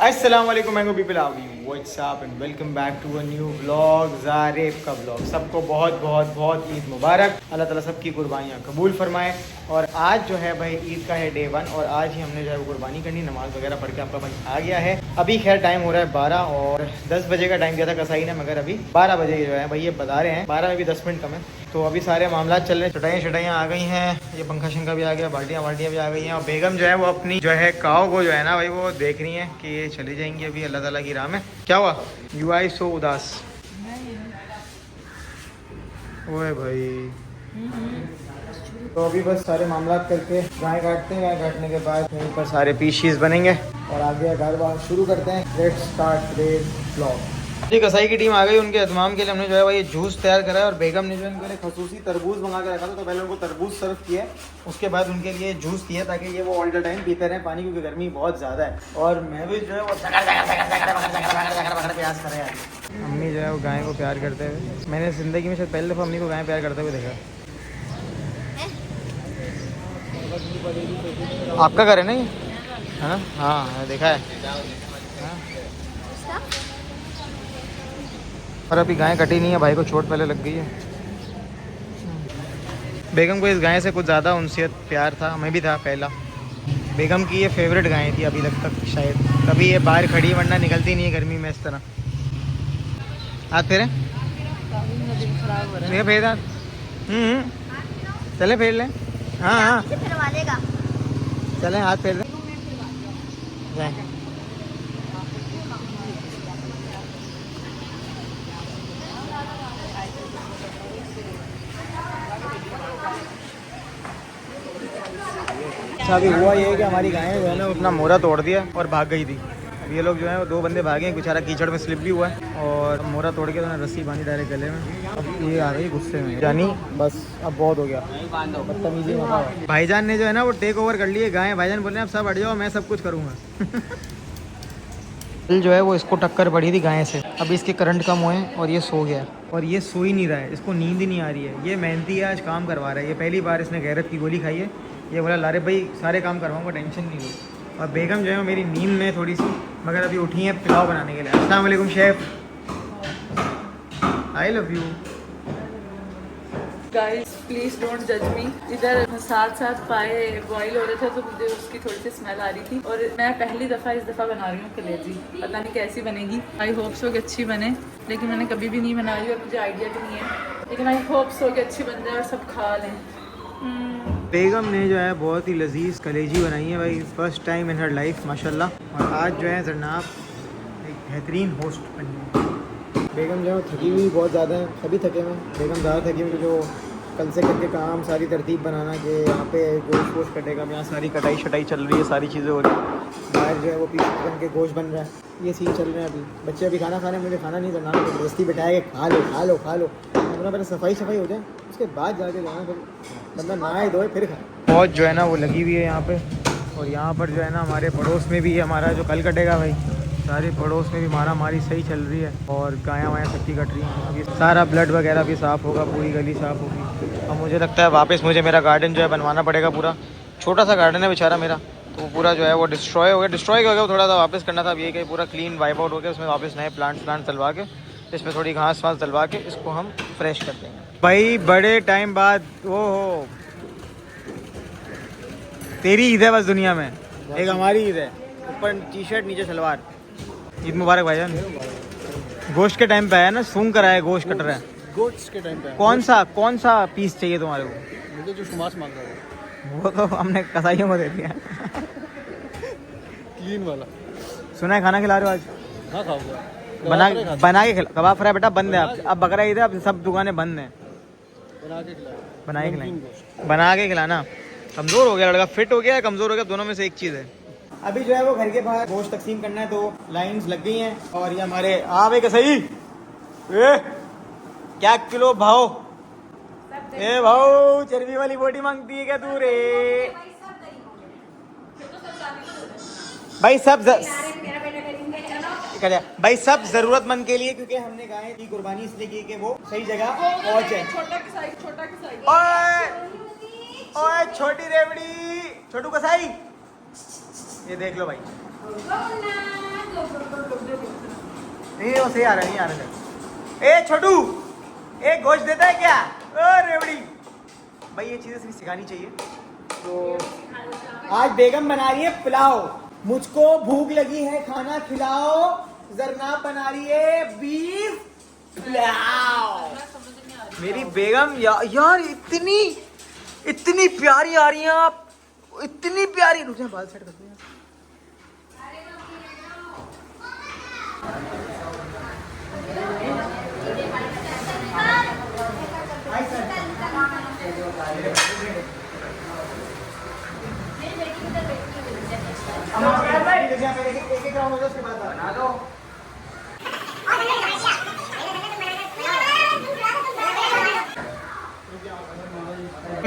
अस्सलाम वालेकुम mango people आवी what's up and welcome back to a new vlog Zareb का व्लॉग। सबको बहुत बहुत बहुत ईद मुबारक। अल्लाह ताला सबकी कुर्बानियाँ कबूल फरमाए। और आज जो है भाई ईद का है डे 1 और आज ही हमने जो है वो कुर्बानी करनी, नमाज़ वगैरह पढ़ के आपका भाई आ गया है। अभी खैर टाइम हो रहा है 12 और 10 बजे का टाइम दिया था कसाई ने, मगर अभी 12 बजे जो है भाई ये बता रहे हैं 12 में भी 10 मिनट कम है। तो अभी सारे मामला चल रहे हैं, चटाइयाँ आ गई हैं, ये पंखा शंखा भी आ गया, बाल्टियाँ भी आ गई हैं। और बेगम जो है वो अपनी जो है काव को जो है ना भाई वो देख रही है कि ये चली जाएंगी अभी अल्लाह ताला की राह में। क्या हुआ? यू आई सो उदास। ओए भाई तो अभी बस सारे मामला करके गाय काटते हैं, गाय काटने के बाद यहीं पर सारे पीसीज बनेंगे और आगे घर बार शुरू करते हैं। Let's start today's vlog. जी कसाई की टीम आ गई, उनके एहतमाम के लिए हमने जो है ये जूस तैयार करा है और बेगम ने जो इनके लिए खसूसी तरबूज मंगा के रखा था। तो पहले उनको तरबूज सर्व किया है, उसके बाद उनके लिए जूस दिया ताकि ये वो ऑल द टाइम पीते रहें पानी, क्योंकि गर्मी बहुत ज़्यादा है। और मैं भी जो है वो प्यास कर रहे हैं। अम्मी जो है वो गाय को प्यार करते हुए, मैंने ज़िंदगी में शायद पहली दफ़ा अम्मी को गाय प्यार करते हुए देखा। आपका घर है ना ये, है ना? हाँ देखा है। और अभी गाय कटी नहीं है, भाई को चोट पहले लग गई है। बेगम को इस गाय से कुछ ज़्यादा उनसियत प्यार था, हमें भी था पहला। बेगम की ये फेवरेट गाय थी अभी तक शायद। कभी ये बाहर खड़ी वरना निकलती नहीं है गर्मी में इस तरह। हाथ फेरे फेर हाथ। चले फेर लें। हाँ चलें हाथ फेर दें। अच्छा अभी हुआ ये है कि हमारी गाय जो है ना अपना मोरा तोड़ दिया और भाग गई थी। अब ये लोग जो है वो 2 बंदे भागे हैं, बेचारा कीचड़ में स्लिप भी हुआ है और मोरा तोड़ के उन्होंने रस्सी बांधी डायरेक्ट गले में। अब ये आ गई गुस्से में, जानी बस अब बहुत हो गया, बदतमीजी मत आओ। भाईजान ने जो है ना वो टेक ओवर कर लिए गाय। भाईजान बोले अब सब हट जाओ, मैं सब कुछ करूँगा। जो है वो इसको टक्कर पड़ी थी गाय से, अभी इसके करंट कम हुए और ये सो गया और ये सो ही नहीं रहा है, इसको नींद ही नहीं आ रही है। ये मेहनती है, आज काम करवा रहा है, ये पहली बार इसने गैरत की गोली खाई है। ये बोला लारे भाई सारे काम करवाऊंगा, टेंशन नहीं लो। और बेगम जो है मेरी नींद में थोड़ी सी, मगर अभी उठी है पुलाव बनाने के लिए। अस्सलाम वालेकुम chef, I love you. Guys please don't जज मी। इधर साथ पाए बॉईल हो रहे थे तो मुझे उसकी थोड़ी सी स्मेल आ रही थी और मैं पहली दफ़ा इस दफ़ा बना रही हूँ कलेजी। पता नहीं कैसी बनेगी, आई होप सो कि अच्छी बने, लेकिन मैंने कभी भी नहीं बनाई और मुझे आइडिया भी नहीं है, लेकिन आई होप सो कि अच्छी बन जाए और सब खा लें। बेगम ने जो है बहुत ही लजीज कलेजी बनाई है भाई, first time in her life माशाल्लाह। और आज जो है जरनाब एक बेहतरीन होस्ट बनी। बेगम जो है थकी हुई बहुत ज़्यादा है, सभी थके हुए। बेगम ज़्यादा थकी हुई, जो कल से करके काम सारी तरतीब बनाना कि यहाँ पे गोश्त वोश्त कटेगा, यहाँ सारी कटाई शटाई चल रही है, सारी चीज़ें हो रही हैं। बाहर जो है वो पीस बन के गोश्त बन रहा है, ये सीन चल रहे हैं अभी। बच्चे अभी खाना खाने, मुझे खाना नहीं करना, तो दोस्ती बैठाए खा लो खा लो खा लो। अपना पहले सफाई हो जाए, उसके बाद जाके जाना, फिर बंदा नहाए धोए फिर खाए। बहुत जो है ना वो लगी हुई है यहाँ पे। और यहाँ पर जो है ना हमारे पड़ोस में भी हमारा जो कल कटेगा भाई, सारे पड़ोस में भी मारा मारी सही चल रही है और गायाँ वायाँ सबकी कट रही हैं। अभी सारा ब्लड वगैरह भी साफ़ होगा, पूरी गली साफ़ होगी। अब मुझे लगता है वापस मुझे मेरा गार्डन जो है बनवाना पड़ेगा। पूरा छोटा सा गार्डन है बेचारा मेरा, तो वो पूरा जो है वो डिस्ट्रॉय हो गया, थोड़ा सा वापस करना था। अब ये कि पूरा क्लीन वाइप आउट हो गया, उसमें वापस नए प्लांट डलवा के, इसमें थोड़ी घास वास डलवा के इसको हम फ्रेश कर देंगे भाई। बड़े टाइम बाद वो हो तेरी ईद है बस दुनिया में, एक हमारी ईद है। ऊपर टी शर्ट नीचे सलवार। ईद मुबारक भाईजान। गोश्त के टाइम पे आया ना, सूंघ कर आया, गोश्त कट रहा है। गोश्त के टाइम पे कौन सा पीस चाहिए तुम्हारे को? मुझे जो शुमास मांग रहा है वो तो हमने कसाइयों को दे दिया। क्लीन वाला। सुना है खाना खिला रहे हो आज? हाँ खाऊंगा। बना के खिला। कबाब फ्राई बेटा बंद है अब बकरा ईद है, अब सब दुकानें बंद हैं। बना के खिलाना। कमज़ोर हो गया लड़का, फिट हो गया है, कमज़ोर हो गया, दोनों में से एक चीज़ है। अभी जो है वो घर के बाहर गोश्त तकसीम करना है, तो लाइंस लग गई हैं। और ये हमारे भाई सही क्या किलो भाव? ए भाव चर्बी वाली बोटी मांगती है क्या तू रे? भाई सब ज़रूरतमंद के लिए, क्योंकि हमने गाय की कुर्बानी इसलिए की कि वो सही जगह पहुंचे। ओए छोटी रेवड़ी, छोटू कसाई, ये देख लो भाई। नहीं वो सही आ रहा है, नहीं आ रहा है। ए छोटू, एक गोश्त देता है क्या? ओ रेवड़ी भाई, ये चीज़ें सिर्फ सिखानी चाहिए। तो आज बेगम बना रही है पुलाव, मुझको भूख लगी है, खाना खिलाओ। जरनाब बना रही है बीफ पुलाव। मेरी बेगम यार इतनी प्यारी आ रही हैं आप, इतनी प्यारी। रुक जा, बाल सेट करते हैं। एक राउंड हो जाए उसके बाद बना दो।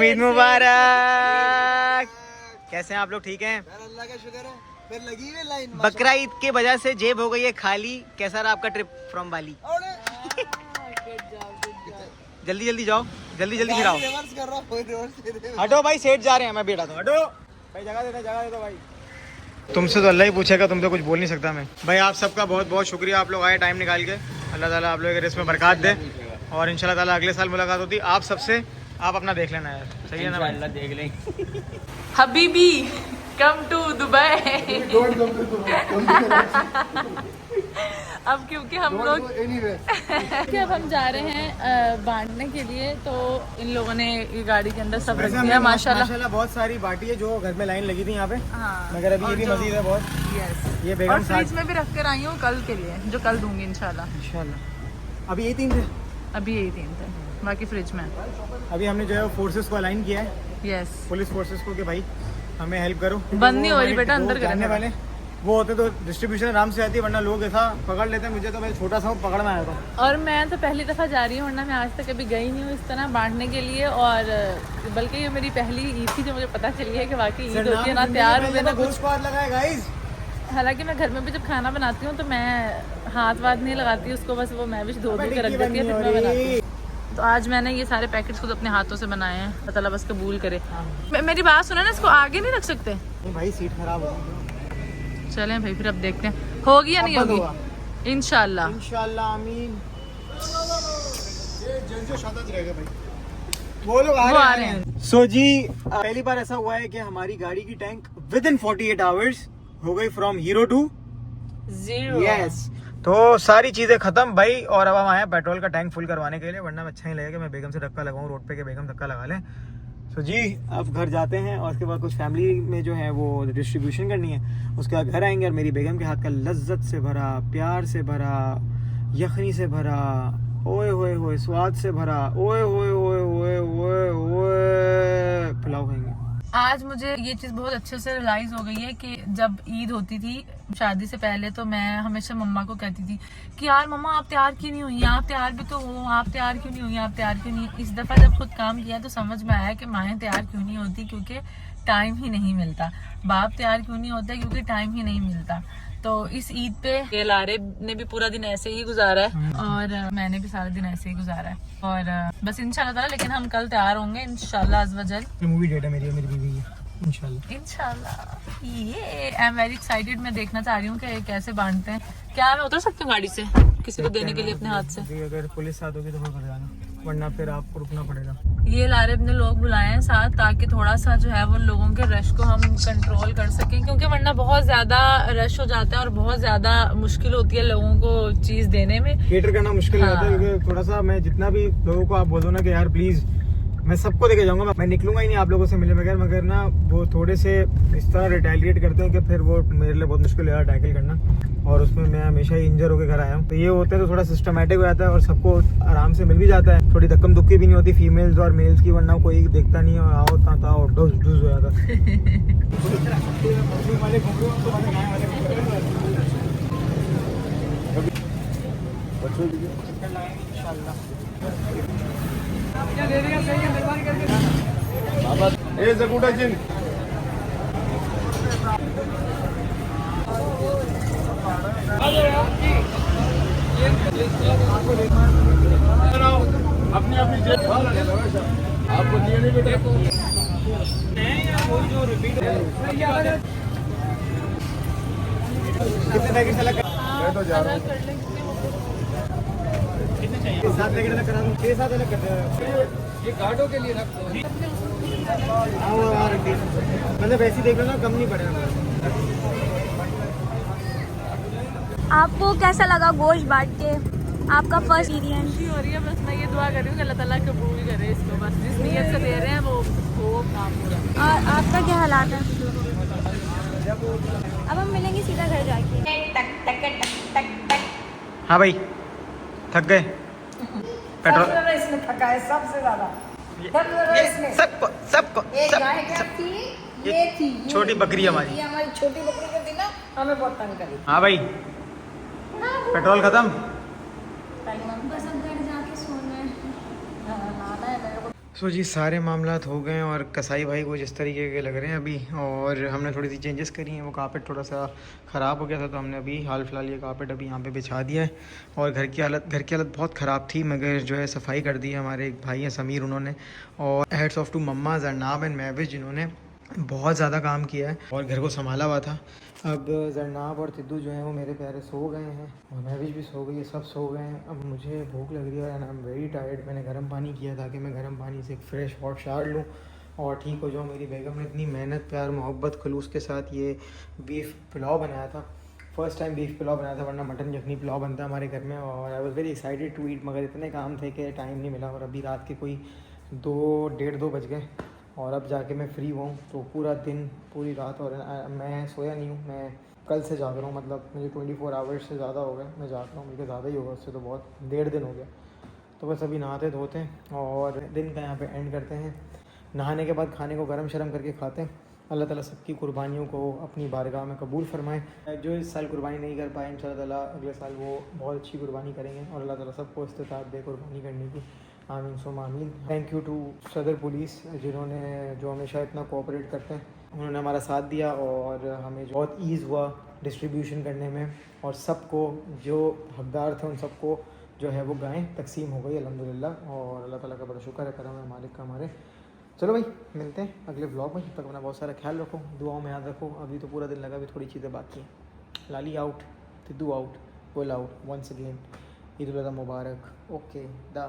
ईद मुबारक। कैसे हैं आप लोग? ठीक हैं? अल्लाह का शुक्र है, फिर लगी हुई लाइन। बकरा ईद के वजह से जेब हो गई है खाली। कैसा रहा आपका ट्रिप फ्रॉम बाली? जल्दी जल्दी जाओ, जल्दी जल्दी फिर आओ। रिवर्स कर रहा हूं। हटो भाई, सेठ जा रहे हैं, मैं बैठा था। हटो भाई, जगह दे दो भाई। तुमसे तो अल्लाह ही पूछेगा, तुम तो कुछ बोल नहीं सकता मैं। भाई आप सबका बहुत बहुत शुक्रिया, आप लोग आए टाइम निकाल के। अल्लाह ताला आप लोगों के रिस्क में बरकत दे, और इंशाल्लाह ताला अगले साल मुलाकात होती आप सबसे। आप अपना देख लेना यार, सही है ना भाई? देख लेंगे। हबीबी कम टू दुबई। अब क्योंकि हम लोग कि अब हम जा रहे हैं बांटने के लिए, तो इन लोगों ने ये गाड़ी के अंदर सब रख दिया माशाल्लाह। बहुत सारी बाटी है जो घर में लाइन लगी थी यहाँ पे, हाँ, मगर अभी ये भी मजीद है बहुत। यस, ये और बेगम फ्रिज में भी रख कर आई हूँ कल के लिए, जो कल दूंगी इंशाल्लाह। अभी ये 3 थे, अभी यही 3 थे, बाकी फ्रिज में। अभी हमने जो है फोर्सेस को अलाइन किया है, यस, पुलिस फोर्सेस को, कि भाई हमें हेल्प करो। बंद नहीं हो रही बेटा, अंदर करने करने वाले वो होते तो डिस्ट्रीब्यूशन आराम से आती, वरना लोग ऐसा पकड़ लेते हैं। मुझे तो मैं छोटा सा हूँ, पकड़ में आया था। और मैं तो पहली दफ़ा जा रही हूँ, वरना मैं आज तक कभी गई नहीं हूँ इस तरह बांटने के लिए। और बल्कि ये मेरी पहली ईद थी जो मुझे पता चली है कि वाकई ईद होती है ना, तैयार हुए ना कुछ। गाइस, हालांकि मैं घर में भी जब खाना बनाती हूँ तो मैं हाथ वाथ नहीं लगाती उसको, बस वो मैं भी धो के रख देती है, फिर मैं बनाती हूँ। तो आज मैंने ये सारे पैकेट्स खुद अपने हाथों से बनाए हैं, अल्लाह ताला बस कबूल करे। मेरी बात सुना ना, इसको आगे नहीं रख सकते? नहीं भाई, सीट खराब हो गई। चलें भाई, फिर अब देखते हैं होगी या नहीं होगी। इंशाल्लाह इंशाल्लाह, आमीन। वो लोग आ रहे हैं। सो जी, पहली बार ऐसा हुआ है कि हमारी गाड़ी की टैंक विद इन 48 आवर्स हो गई फ्रॉम 0 to 0। यस, तो सारी चीजें खत्म भाई। और अब हम आए हैं पेट्रोल का टैंक फुल करवाने के लिए, वरना अच्छा नहीं लगेगा मैं बेगम से धक्का लगाऊं रोड पे के बेगम धक्का लगा लें। सो जी, अब घर जाते हैं और उसके बाद कुछ फैमिली में जो है वो डिस्ट्रीब्यूशन करनी है। उसके बाद घर आएंगे और मेरी बेगम के हाथ का लज्जत से भरा, प्यार से भरा, यखनी से भरा, ओए होए होए स्वाद से भरा, ओए होए होए होए होए होए पुलाव खाएंगे। आज मुझे ये चीज़ बहुत अच्छे से रियलाइज हो गई है कि जब ईद होती थी शादी से पहले, तो मैं हमेशा मम्मा को कहती थी कि यार मम्मा आप तैयार क्यों नहीं हुई, आप तैयार भी तो हो, आप तैयार क्यों नहीं हुई, आप तैयार क्यों नहीं। इस दफ़ा जब खुद काम किया तो समझ में आया कि माएँ तैयार क्यों नहीं होती, क्योंकि टाइम ही नहीं मिलता। बाप तैयार क्यों नहीं होता, क्योंकि टाइम ही नहीं मिलता। तो इस ईद पे ये लारे ने भी पूरा दिन ऐसे ही गुजारा है और मैंने भी सारा दिन ऐसे ही गुजारा है। और बस इंशाल्लाह ताला, लेकिन हम कल तैयार होंगे इंशाल्लाह अज़ वजल। मूवी डेट है मेरी बीवी की, इंशाल्लाह। ये आई एम वेरी एक्साइटेड। मैं देखना चाह रही हूँ कि कैसे बांटते हैं। क्या मैं उतर सकती हूँ गाड़ी से किसी को देने के लिए अपने हाथ से? अगर पुलिस साथ होगी तो फिर कर जाना, वरना फिर आपको रुकना पड़ेगा। ये लारे अपने लोग बुलाए हैं साथ, ताकि थोड़ा सा जो है वो लोगों के रश को हम कंट्रोल कर सकें, क्योंकि वरना बहुत ज्यादा रश हो जाता है और बहुत ज्यादा मुश्किल होती है लोगों को चीज देने में। केटर करना मुश्किल होता है, क्योंकि थोड़ा सा मैं जितना भी लोगों को आप बोल दो ना कि यार प्लीज, मैं सबको देके जाऊंगा, मैं निकलूंगा ही नहीं आप लोगों से मिले बगैर, मगर ना वो थोड़े से इस तरह रिटेलिएट करते हैं कि फिर वो मेरे लिए बहुत मुश्किल है टैकल करना। और उसमें मैं हमेशा ही इंजर होकर घर आया हूँ, तो ये होता है तो थोड़ा सिस्टमेटिक हो जाता है और सबको आराम से मिल भी जाता है, थोड़ी धक्कम दुक्की भी नहीं होती फीमेल्स और मेल्स की, वरना कोई देखता नहीं और आओ ताओ डूस डूस हो जाता अपनी अपनी जेब आपको दिए नहीं बेटा। कितने पैकेट से लगा? मैं तो जा रहा हूँ। 7 पैकेट अलग करा दूँ, 6-7 अलग कर दे। ये कार्डों के लिए रखते हैं। हाँ वो वहाँ रख दी, मतलब ऐसे ही देख लो ना, कम नहीं पड़ेगा। आपको कैसा लगा गोश्त बांट के, आपका फर्स्ट एक्सपीरियंस? खुशी हो रही है, बस मैं ये दुआ कर रही हूँ कि अल्लाह ताला कबूल करे इसको, बस जिस नीयत से दे रहे हैं वो काम पूरा। और आपका क्या हालात है? अब हम मिलेंगे सीधा घर जाके। टक टक टक टक टक। हाँ भाई, थक गए पेट्रोल। इसमें थका है सबसे ज्यादा। सबको सबको एक गाय क्या थी? ये थी छोटी बकरी हमारी। ये हमारी छोटी बकरी जो थी ना, हमें बहुत तंग करी। हाँ भाई, पेट्रोल खत्म। बस अब घर जाके सोना है। नहाना है मेरे को। सो जी सारे मामलात हो गए और कसाई भाई को जिस तरीके के लग रहे हैं अभी, और हमने थोड़ी सी चेंजेस करी हैं। वो कारपेट थोड़ा सा ख़राब हो गया था, तो हमने अभी हाल फिलहाल ये कारपेट अभी यहाँ पे बिछा दिया है। और घर की हालत बहुत ख़राब थी, मगर जो है सफाई कर दी है हमारे एक भाई हैं समीर, उन्होंने। और हेड्स ऑफ टू मम्मा, जरनाब एंड महविश, जिन्होंने बहुत ज़्यादा काम किया है और घर को संभाला हुआ था। अब जरनाब और तिद्दू जो हैं वो मेरे प्यारे सो गए हैं, और महविश भी सो गई है, सब सो गए हैं। अब मुझे भूख लग रही है and I am very tired. मैंने गर्म पानी किया ताकि मैं गर्म पानी से एक फ़्रेश हॉट शावर लूँ और ठीक हो जाऊँ। मेरी बेगम ने इतनी मेहनत, प्यार, मोहब्बत, खलूस के साथ ये बीफ पुलाव बनाया था। फ़र्स्ट टाइम बीफ पुलाव बनाया था, वरना मटन यखनी पुलाव बनता है हमारे घर में। और I was very excited to eat, मगर इतने काम थे कि टाइम नहीं मिला। और अभी रात के कोई 2-1:30 बज गए और अब जाके मैं फ्री हुआ हूँ। तो पूरा दिन, पूरी रात, और मैं सोया नहीं हूँ। मैं कल से जाग रहा हूँ, मतलब मुझे 24 आवर्स से ज़्यादा हो गए मैं जाग रहा हूँ, मुझे ज़्यादा ही होगा उससे, तो बहुत 1.5 दिन हो गया। तो बस अभी नहाते धोते और दिन का यहाँ पे एंड करते हैं। नहाने के बाद खाने को गरम शरम करके खाते हैं। अल्लाह ताला सबकी कुर्बानियों को अपनी बारगाह में कबूल फरमाए। जो इस साल कुर्बानी नहीं कर पाए, इंशाअल्लाह ताला अगले साल वो बहुत अच्छी कुर्बानी करेंगे, और अल्लाह ताला सबको इस्तिताअत दे कुर्बानी करने की। आमीन सुम्मा आमीन। थैंक यू टू सदर पुलिस, जिन्होंने जो हमेशा इतना कोऑपरेट करते हैं, उन्होंने हमारा साथ दिया और हमें बहुत ईज़ हुआ डिस्ट्रीब्यूशन करने में। और सबको जो हकदार थे उन सबको जो है वो गायें तकसीम हो गई अल्हम्दुलिल्लाह। और अल्लाह ताला का बड़ा शुक्र है, करम है मालिक का हमारे। चलो भाई, मिलते हैं अगले व्लॉग में। तब तक अपना बहुत सारा ख्याल रखो, दुआओं में याद रखो। अभी तो पूरा दिन लगा, अभी थोड़ी चीज़ें बाकी हैं। Lali out, Tiddu out, pull out, once again Eid ul Azha मुबारक। ओके दा।